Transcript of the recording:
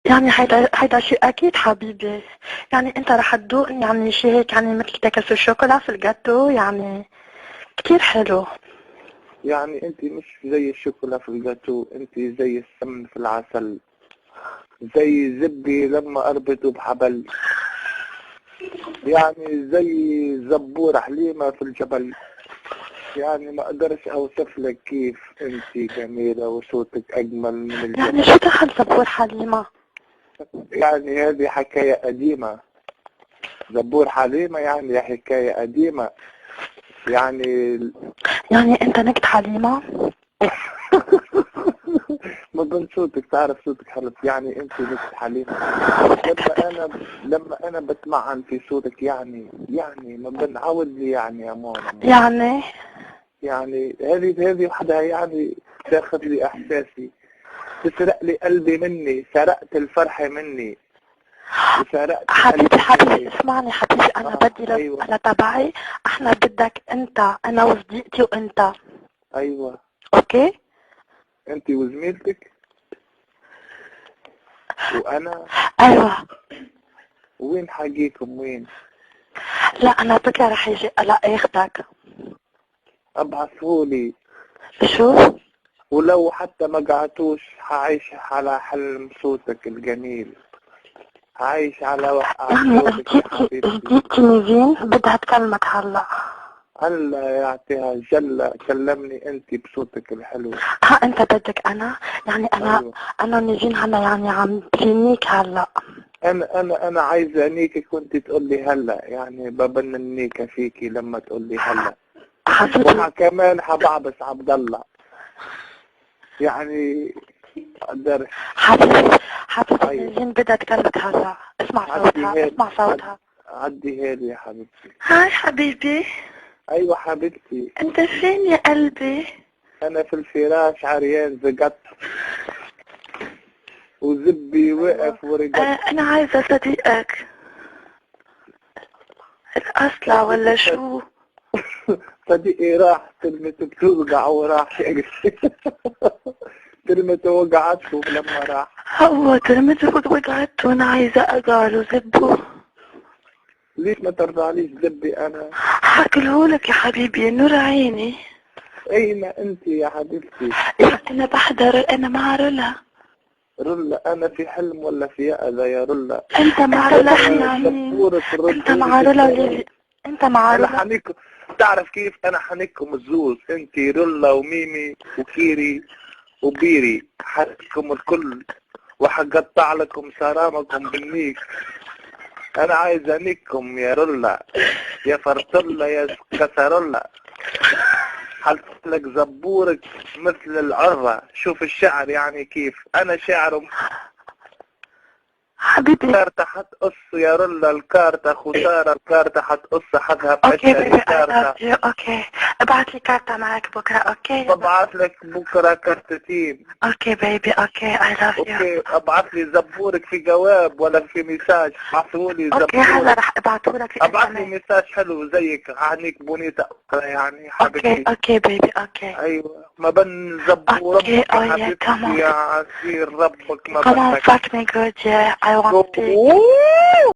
يعني هيدا شيء اكيد حبيبي. يعني انت رح تذوق يعني شيء هيك، يعني مثل تاكل الشوكولا في الجاتو، يعني كتير حلو. يعني انت مش زي الشوكولا في الجاتو، انت زي السمن في العسل، زي زبي لما اربطه بحبل، يعني زي زبور حليمة في الجبل. يعني ما اقدرش اوصف لك كيف انت جميلة وصوتك اجمل من الجبل. يعني شو دخل زبور حليمة؟ يعني هذه حكاية قديمة. زبور حليمة يعني حكاية قديمة. يعني انت نكت حليمة؟ ما بين صوتك، تعرف صوتك حلو، يعني انت نكت حليمة. لما انا بتمعن في صوتك، يعني ما بنعود لي يعني يا ماما. يعني هذه وحدها يعني تاخذ لي احساسي، تسرق لي قلبي مني، سرقت الفرح مني وسرقت حبيبي اسمعني حبيبي، انا بدي أيوة. انا تبعي. احنا بدك انت، انا وصديقتي وانت. ايوه اوكي. انت وزميلتك وانا. ايوه. وين حاجيكم وين؟ لا انا بكره رح يجي اخدك. ابعثهولي. شو؟ ولو حتى ما قعدتوش حعيش على حلم صوتك الجميل، هعيش على وقع صوتك يا حبيبتي. نيفين بدها تكلمك هلا. هلا يعطيها جل كلمني انت بصوتك الحلو. انت بدك انا؟ يعني انا أيوة. انا نيفين هلا يعني عم بلينيك هلا. انا عايزه انيكي كنت تقول لي هلا، يعني ببننيك فيكي لما تقول لي هلا. حبيبي كمان حبعبس عبد الله، يعني اقدر. حبيبي أيوة. نيفين بدها تكلمك هلا. اسمع صوتها. عدي هيلي يا حبيبتي. هاي حبيبي. ايوه حبيبتي. انت فين يا قلبي؟ انا في الفراش عريان زقت وزبي وقف ورقت. انا عايزة صديقك الاصلع ولا شو؟ صديقي راح كلمته بتوقع وراح كلمته وقعته لما راح. هو ترمته وقعدت وانا عايزة اقعله زبه. ليش ما ترضعليش زبي انا؟ حاكلهولك يا حبيبي نور عيني. اين انت يا حبيبتي؟ انا بحضر، انا مع رولا. رولا؟ انا في حلم ولا في يقظة يا رولا؟ انت مع رولا احنا انت مع رولا وليفي. انت مع انا رولا. حنيكم، تعرف كيف انا حنيكم الزوز، انت رولا وميمي وكيري وبيري، حنيكم الكل وحقطع لكم سرامكم بالنيك. انا عايز انيكم يا رولا يا فرطلة يا كسرولة. حلت لك زبورك مثل العرة. شوف الشعر يعني كيف انا شعر. حبيبي الكارتة حتقص يا رولا، الكارتة خسارة، الكارتة حتقص حدها اوكي بأشهر بيبي الكارتة. اوكي. ابعت لي كارتة معك بكرة. اوكي ببعث لك بكرة كارتتين. اوكي بيبي اوكي I love you. اوكي ابعث لي زبورك في جواب ولا في مساج؟ ابعثولي اوكي هلا زبورك. رح ابعتهولك في ابعث لي مساج حلو زيك عنيك بونيتا يعني حبيبتي. اوكي بيبي اوكي. ايوه ما بن زبور اوكي ربك يا yeah حبيبتي come on يا عسير ربك ما come on بنك. fuck me good yeah I want to